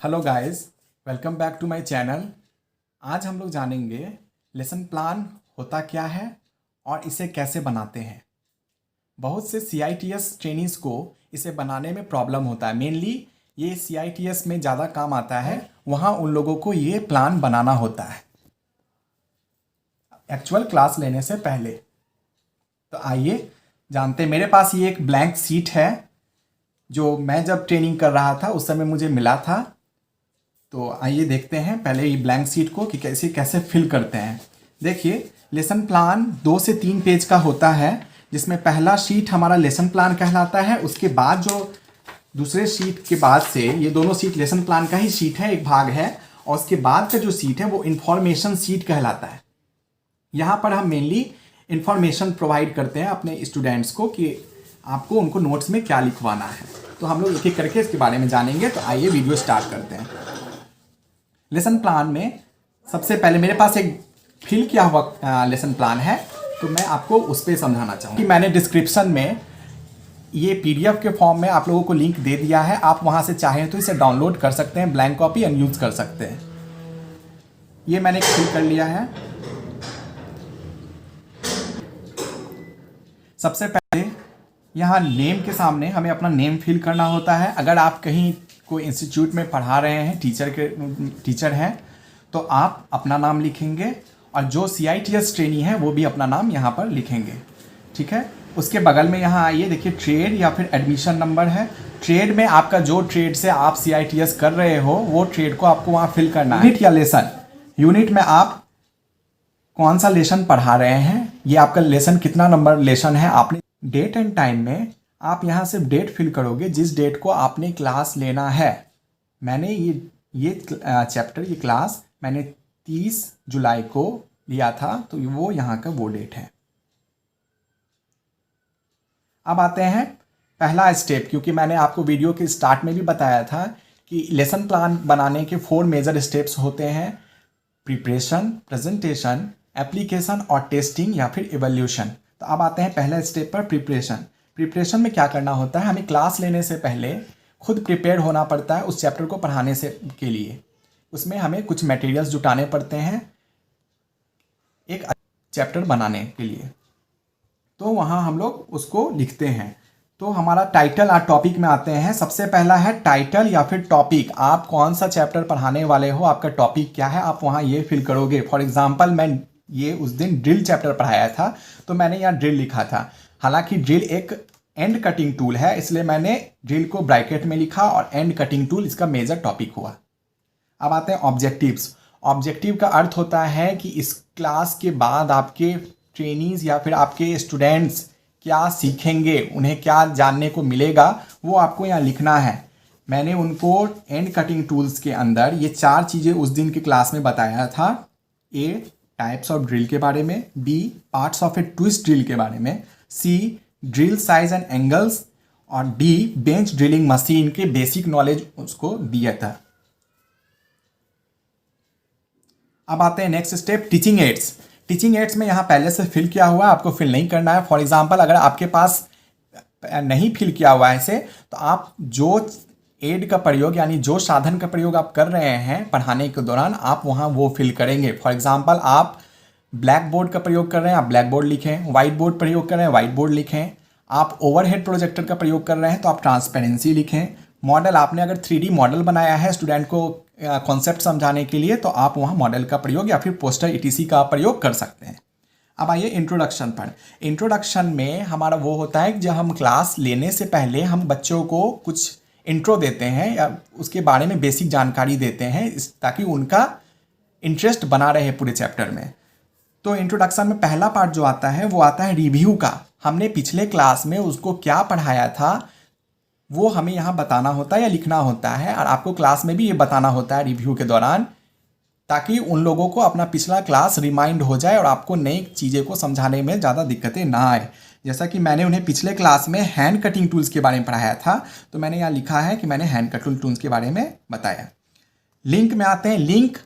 Hello guys, welcome back to my channel. आज हम लोग जानेंगे लेसन प्लान होता क्या है और इसे कैसे बनाते हैं। बहुत से CITS ट्रेनीज़ को इसे बनाने में प्रॉब्लम होता है। मेनली ये CITS में ज़्यादा काम आता है, वहाँ उन लोगों को ये प्लान बनाना होता है एक्चुअल क्लास लेने से पहले। तो आइए जानते हैं। मेरे पास ये एक ब्लैंक सीट है जो मैं जब ट्रेनिंग कर रहा था उस समय मुझे मिला था। तो आइए देखते हैं पहले ये ब्लैंक सीट को कि कैसे कैसे फिल करते हैं। देखिए, लेसन प्लान 2 से 3 पेज का होता है, जिसमें पहला शीट हमारा लेसन प्लान कहलाता है। उसके बाद जो दूसरे शीट के बाद से ये दोनों सीट लेसन प्लान का ही शीट है, एक भाग है। और उसके बाद का जो सीट है वो इंफॉर्मेशन सीट कहलाता है। यहाँ पर हम मेनली इंफॉर्मेशन प्रोवाइड करते हैं अपने स्टूडेंट्स को कि आपको उनको नोट्स में क्या लिखवाना है। तो हम लोग एक एक करके इसके बारे में जानेंगे। तो आइए वीडियो स्टार्ट करते हैं। लेसन प्लान में सबसे पहले मेरे पास एक फिल किया हुआ लेसन प्लान है, तो मैं आपको उस पर समझाना चाहूँगा कि मैंने डिस्क्रिप्शन में ये PDF के फॉर्म में आप लोगों को लिंक दे दिया है। आप वहाँ से चाहें तो इसे डाउनलोड कर सकते हैं, ब्लैंक कॉपी अनयूज कर सकते हैं। ये मैंने फिल कर लिया है। सबसे पहले यहाँ नेम के सामने हमें अपना नेम फिल करना होता है। अगर आप कहीं कोई इंस्टीट्यूट में पढ़ा रहे हैं, टीचर हैं, तो आप अपना नाम लिखेंगे और जो CITS ट्रेनी है वो भी अपना नाम यहाँ पर लिखेंगे। ठीक है। उसके बगल में यहाँ आइए, देखिए ट्रेड या फिर एडमिशन नंबर है। ट्रेड में आपका जो ट्रेड से आप CITS कर रहे हो वो ट्रेड को आपको वहाँ फिल करना है। यूनिट या लेसन, यूनिट में आप कौन सा लेसन पढ़ा रहे हैं, ये आपका लेसन कितना नंबर लेसन है। आपने डेट एंड टाइम में आप यहाँ सिर्फ डेट फिल करोगे जिस डेट को आपने क्लास लेना है। मैंने ये चैप्टर, ये क्लास मैंने 30 जुलाई को लिया था, तो वो यहाँ का वो डेट है। अब आते हैं पहला स्टेप, क्योंकि मैंने आपको वीडियो के स्टार्ट में भी बताया था कि लेसन प्लान बनाने के 4 मेजर स्टेप्स होते हैं: प्रिपरेशन, प्रेजेंटेशन, एप्लीकेशन और टेस्टिंग या फिर इवैल्यूएशन। तो अब आते हैं पहला स्टेप पर, प्रिपरेशन। प्रिपरेशन में क्या करना होता है, हमें क्लास लेने से पहले खुद प्रिपेयर होना पड़ता है उस चैप्टर को पढ़ाने से के लिए। उसमें हमें कुछ मटेरियल्स जुटाने पड़ते हैं एक चैप्टर बनाने के लिए। तो वहाँ हम लोग उसको लिखते हैं। तो हमारा टाइटल और टॉपिक में आते हैं। सबसे पहला है टाइटल या फिर टॉपिक। आप कौन सा चैप्टर पढ़ाने वाले हो, आपका टॉपिक क्या है, आप वहाँ ये फिल करोगे। फॉर एग्जांपल, मैं ये उस दिन ड्रिल चैप्टर पढ़ाया था, तो मैंने यहाँ ड्रिल लिखा था। हालांकि ड्रिल एक एंड कटिंग टूल है, इसलिए मैंने ड्रिल को ब्रैकेट में लिखा और एंड कटिंग टूल इसका मेजर टॉपिक हुआ। अब आते हैं ऑब्जेक्टिव्स। ऑब्जेक्टिव का अर्थ होता है कि इस क्लास के बाद आपके ट्रेनीज या फिर आपके स्टूडेंट्स क्या सीखेंगे, उन्हें क्या जानने को मिलेगा, वो आपको यहाँ लिखना है। मैंने उनको एंड कटिंग टूल्स के अंदर ये 4 चीज़ें उस दिन की क्लास में बताया था। A, टाइप्स ऑफ ड्रिल के बारे में, B, parts of A twist drill के बारे में, C, drill size and angles, और D, बेंच ड्रिलिंग मशीन के बेसिक नॉलेज उसको दिया था। अब आते हैं next step, teaching ads. Teaching ads में यहाँ पहले से फिल किया हुआ है, आपको फिल नहीं करना है। फॉर एग्जांपल, अगर आपके पास नहीं फिल किया हुआ है इसे, तो आप जो एड का प्रयोग यानी जो साधन का प्रयोग आप कर रहे हैं पढ़ाने के दौरान, आप वहाँ वो फिल करेंगे। फॉर एग्जांपल, आप ब्लैक बोर्ड का प्रयोग कर रहे हैं, आप ब्लैक बोर्ड लिखें। वाइट बोर्ड प्रयोग कर रहे हैं, वाइट बोर्ड लिखें। आप ओवरहेड प्रोजेक्टर का प्रयोग कर रहे हैं, तो आप ट्रांसपेरेंसी लिखें। मॉडल, आपने अगर 3D मॉडल बनाया है स्टूडेंट को कॉन्सेप्ट समझाने के लिए, तो आप वहाँ मॉडल का प्रयोग या फिर पोस्टर ETC का प्रयोग कर सकते हैं। अब आइए इंट्रोडक्शन पर। इंट्रोडक्शन में हमारा वो होता है कि जब हम क्लास लेने से पहले हम बच्चों को कुछ इंट्रो देते हैं या उसके बारे में बेसिक जानकारी देते हैं, ताकि उनका इंटरेस्ट बना रहे पूरे चैप्टर में। तो इंट्रोडक्शन में पहला पार्ट जो आता है वो आता है रिव्यू का। हमने पिछले क्लास में उसको क्या पढ़ाया था वो हमें यहाँ बताना होता है या लिखना होता है, और आपको क्लास में भी ये बताना होता है रिव्यू के दौरान, ताकि उन लोगों को अपना पिछला क्लास रिमाइंड हो जाए और आपको नई चीज़ें को समझाने में ज़्यादा दिक्कतें ना आए। जैसा कि मैंने उन्हें पिछले क्लास में हैंड कटिंग टूल्स के बारे में पढ़ाया था, तो मैंने यहाँ लिखा है कि मैंने हैंड कटिंग टूल्स के बारे में बताया। लिंक में आते हैं। लिंक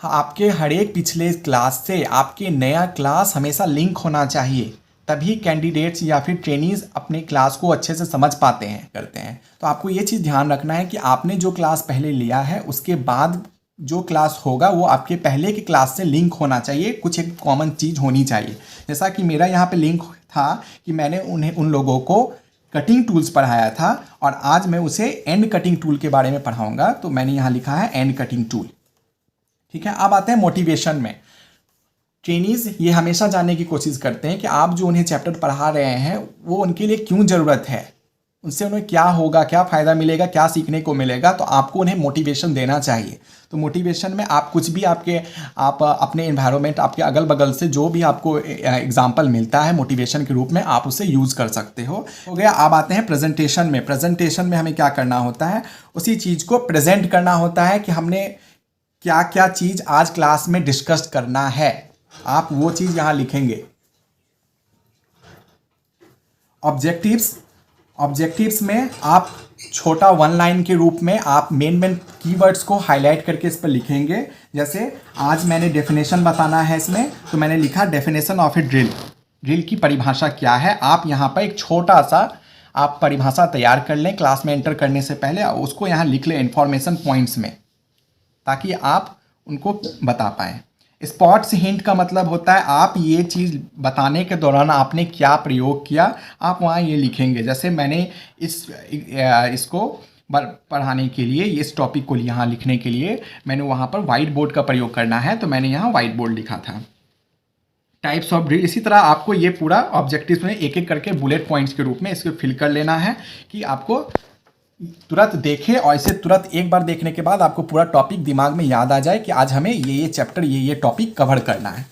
आपके हर एक पिछले क्लास से आपके नया क्लास हमेशा लिंक होना चाहिए। तभी कैंडिडेट्स या फिर ट्रेनीज अपने क्लास को अच्छे से समझ पाते हैं करते हैं। तो आपको ये चीज़ ध्यान रखना है कि आपने जो क्लास पहले लिया है उसके बाद जो क्लास होगा वो आपके पहले की क्लास से लिंक होना चाहिए, कुछ एक कॉमन चीज़ होनी चाहिए। जैसा कि मेरा यहाँ पे लिंक था कि मैंने उन लोगों को कटिंग टूल्स पढ़ाया था और आज मैं उसे एंड कटिंग टूल के बारे में पढ़ाऊंगा, तो मैंने यहाँ लिखा है एंड कटिंग टूल। ठीक है, अब आते हैं मोटिवेशन में। ट्रेनीज ये हमेशा जानने की कोशिश करते हैं कि आप जो उन्हें चैप्टर पढ़ा रहे हैं वो उनके लिए क्यों ज़रूरत है, उनसे उन्हें क्या होगा, क्या फ़ायदा मिलेगा, क्या सीखने को मिलेगा। तो आपको उन्हें मोटिवेशन देना चाहिए। तो मोटिवेशन में आप कुछ भी आप अपने एनवायरनमेंट, आपके अगल बगल से जो भी आपको एग्जाम्पल मिलता है मोटिवेशन के रूप में, आप उसे यूज़ कर सकते हो गया। अब आते हैं प्रेजेंटेशन में। प्रेजेंटेशन में हमें क्या करना होता है, उसी चीज़ को प्रेजेंट करना होता है कि हमने क्या क्या चीज़ आज क्लास में डिस्कस करना है, आप वो चीज़ यहाँ लिखेंगे। ऑब्जेक्टिव्स में आप छोटा वन लाइन के रूप में आप मेन कीवर्ड्स को हाईलाइट करके इस पर लिखेंगे। जैसे आज मैंने डेफिनेशन बताना है इसमें, तो मैंने लिखा definition of A drill. Drill की परिभाषा क्या है, आप यहाँ पर एक छोटा सा आप परिभाषा तैयार कर लें क्लास में एंटर करने से पहले, उसको यहाँ लिख लें इन्फॉर्मेशन पॉइंट्स में, ताकि आप उनको बता पाएँ। स्पॉट्स हिंट का मतलब होता है आप ये चीज़ बताने के दौरान आपने क्या प्रयोग किया, आप वहाँ ये लिखेंगे। जैसे मैंने इसको पढ़ाने के लिए, इस टॉपिक को यहाँ लिखने के लिए मैंने वहाँ पर वाइट बोर्ड का प्रयोग करना है, तो मैंने यहाँ वाइट बोर्ड लिखा था। टाइप्स ऑफ ड्रिल, इसी तरह आपको ये पूरा ऑब्जेक्टिव्स में एक एक करके बुलेट पॉइंट्स के रूप में इसको फिल कर लेना है कि आपको तुरंत देखें और इसे तुरंत एक बार देखने के बाद आपको पूरा टॉपिक दिमाग में याद आ जाए कि आज हमें ये चैप्टर ये टॉपिक कवर करना है।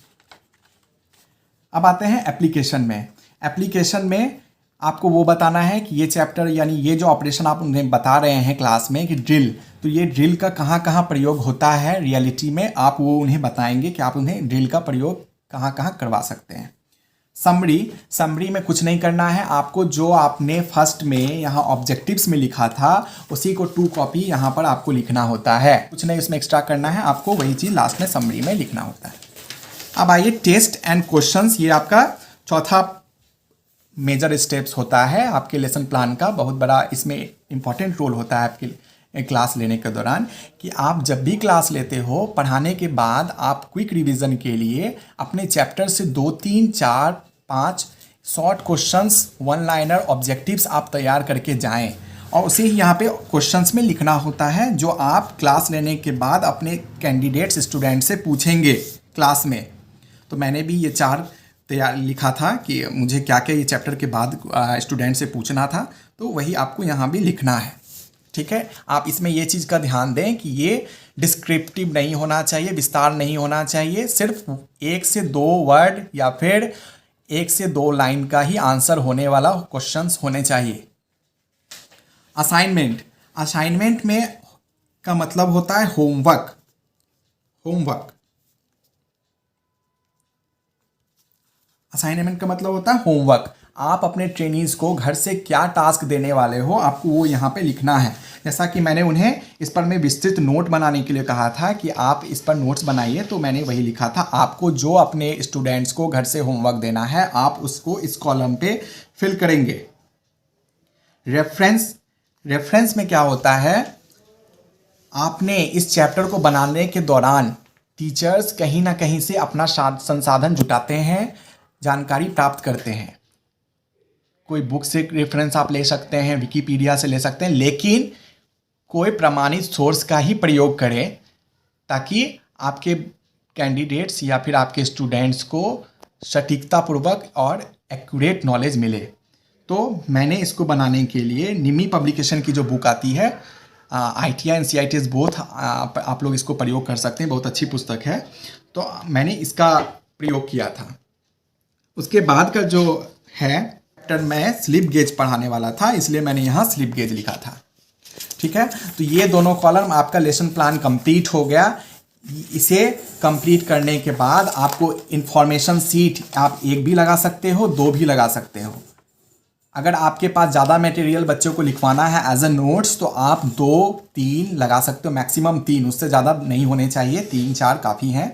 अब आते हैं एप्लीकेशन में। एप्लीकेशन में आपको वो बताना है कि ये चैप्टर यानी ये जो ऑपरेशन आप उन्हें बता रहे हैं क्लास में कि ड्रिल, तो ये ड्रिल का कहाँ कहाँ प्रयोग होता है रियलिटी में, आप वो उन्हें बताएंगे कि आप उन्हें ड्रिल का प्रयोग कहाँ कहाँ करवा सकते हैं। समरी में कुछ नहीं करना है, आपको जो आपने फर्स्ट में यहाँ ऑब्जेक्टिव्स में लिखा था उसी को 2 कॉपी यहाँ पर आपको लिखना होता है, कुछ नहीं उसमें एक्स्ट्रा करना है, आपको वही चीज़ लास्ट में समरी में लिखना होता है। अब आइए टेस्ट एंड क्वेश्चंस, ये आपका चौथा मेजर स्टेप्स होता है आपके लेसन प्लान का। बहुत बड़ा इसमें इंपॉर्टेंट रोल होता है आपके क्लास लेने के दौरान, कि आप जब भी क्लास लेते हो पढ़ाने के बाद आप क्विक रिवीजन के लिए अपने चैप्टर से 2, 3, 4, 5 short questions, one liner objectives आप तैयार करके जाएं और उसे ही यहाँ पे क्वेश्चंस में लिखना होता है, जो आप क्लास लेने के बाद अपने कैंडिडेट्स स्टूडेंट से पूछेंगे क्लास में। तो मैंने भी ये 4 तैयार लिखा था कि मुझे क्या क्या ये चैप्टर के बाद स्टूडेंट से पूछना था, तो वही आपको यहाँ भी लिखना है। ठीक है, आप इसमें ये चीज़ का ध्यान दें कि ये डिस्क्रिप्टिव नहीं होना चाहिए, विस्तार नहीं होना चाहिए, सिर्फ 1 से 2 वर्ड या फिर 1 से 2 लाइन का ही आंसर होने वाला क्वेश्चंस होने चाहिए। असाइनमेंट में का मतलब होता है होमवर्क। असाइनमेंट का मतलब होता है होमवर्क। आप अपने ट्रेनीज को घर से क्या टास्क देने वाले हो आपको वो यहाँ पे लिखना है। जैसा कि मैंने उन्हें इस पर मैं विस्तृत नोट बनाने के लिए कहा था कि आप इस पर नोट्स बनाइए, तो मैंने वही लिखा था। आपको जो अपने स्टूडेंट्स को घर से होमवर्क देना है आप उसको इस कॉलम पे फिल करेंगे। रेफरेंस में क्या होता है, आपने इस चैप्टर को बनाने के दौरान टीचर्स कहीं ना कहीं से अपना संसाधन जुटाते हैं, जानकारी प्राप्त करते हैं। कोई बुक से रेफरेंस आप ले सकते हैं, विकिपीडिया से ले सकते हैं, लेकिन कोई प्रमाणित सोर्स का ही प्रयोग करें ताकि आपके कैंडिडेट्स या फिर आपके स्टूडेंट्स को सटीकतापूर्वक और एक्यूरेट नॉलेज मिले। तो मैंने इसको बनाने के लिए निमी पब्लिकेशन की जो बुक आती है, ITI NCERT बोथ, आप लोग इसको प्रयोग कर सकते हैं, बहुत अच्छी पुस्तक है, तो मैंने इसका प्रयोग किया था। उसके बाद का जो है मैं स्लिप गेज पढ़ाने वाला था, इसलिए मैंने यहाँ स्लिप गेज लिखा था। ठीक है, तो ये दोनों कॉलम आपका लेसन प्लान कंप्लीट हो गया। इसे कंप्लीट करने के बाद आपको इंफॉर्मेशन सीट आप 1 भी लगा सकते हो, 2 भी लगा सकते हो। अगर आपके पास ज़्यादा मटेरियल बच्चों को लिखवाना है एज अ नोट्स तो आप 2, 3 लगा सकते हो, मैक्सिमम 3, उससे ज़्यादा नहीं होने चाहिए, 3, 4 काफ़ी हैं।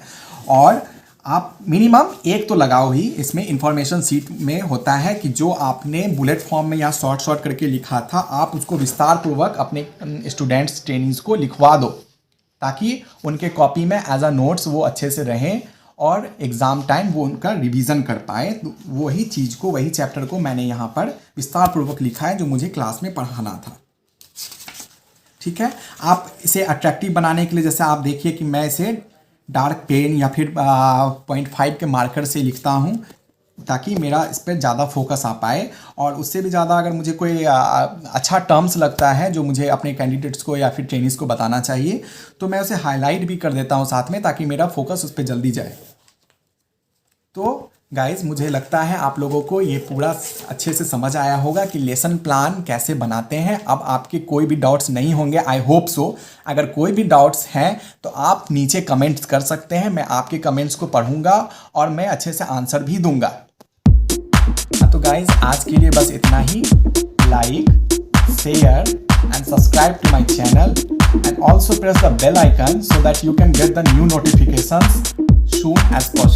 और आप मिनिमम एक तो लगाओ ही। इसमें इंफॉर्मेशन सीट में होता है कि जो आपने बुलेट फॉर्म में या शॉर्ट करके लिखा था, आप उसको विस्तार पूर्वक अपने स्टूडेंट्स ट्रेनिंग्स को लिखवा दो, ताकि उनके कॉपी में एज अ नोट्स वो अच्छे से रहें और एग्ज़ाम टाइम वो उनका रिवीजन कर पाए। तो वही चीज़ को, वही चैप्टर को मैंने यहाँ पर विस्तार पूर्वक लिखा है जो मुझे क्लास में पढ़ाना था। ठीक है, आप इसे अट्रैक्टिव बनाने के लिए जैसे आप देखिए कि मैं इसे डार्क पेन या फिर 0.5 के मार्कर से लिखता हूँ, ताकि मेरा इस पर ज़्यादा फोकस आ पाए। और उससे भी ज़्यादा अगर मुझे कोई अच्छा टर्म्स लगता है जो मुझे अपने कैंडिडेट्स को या फिर ट्रेनिंग्स को बताना चाहिए, तो मैं उसे हाईलाइट भी कर देता हूँ साथ में, ताकि मेरा फोकस उस पर जल्दी जाए। तो गाइज, मुझे लगता है आप लोगों को ये पूरा अच्छे से समझ आया होगा कि लेसन प्लान कैसे बनाते हैं। अब आपके कोई भी डाउट्स नहीं होंगे, आई होप सो। अगर कोई भी डाउट्स हैं तो आप नीचे कमेंट्स कर सकते हैं, मैं आपके कमेंट्स को पढ़ूंगा और मैं अच्छे से आंसर भी दूंगा। तो गाइज, आज के लिए बस इतना ही। Like, share and subscribe to my channel, and also press the bell icon so that you can get the new notifications soon as possible.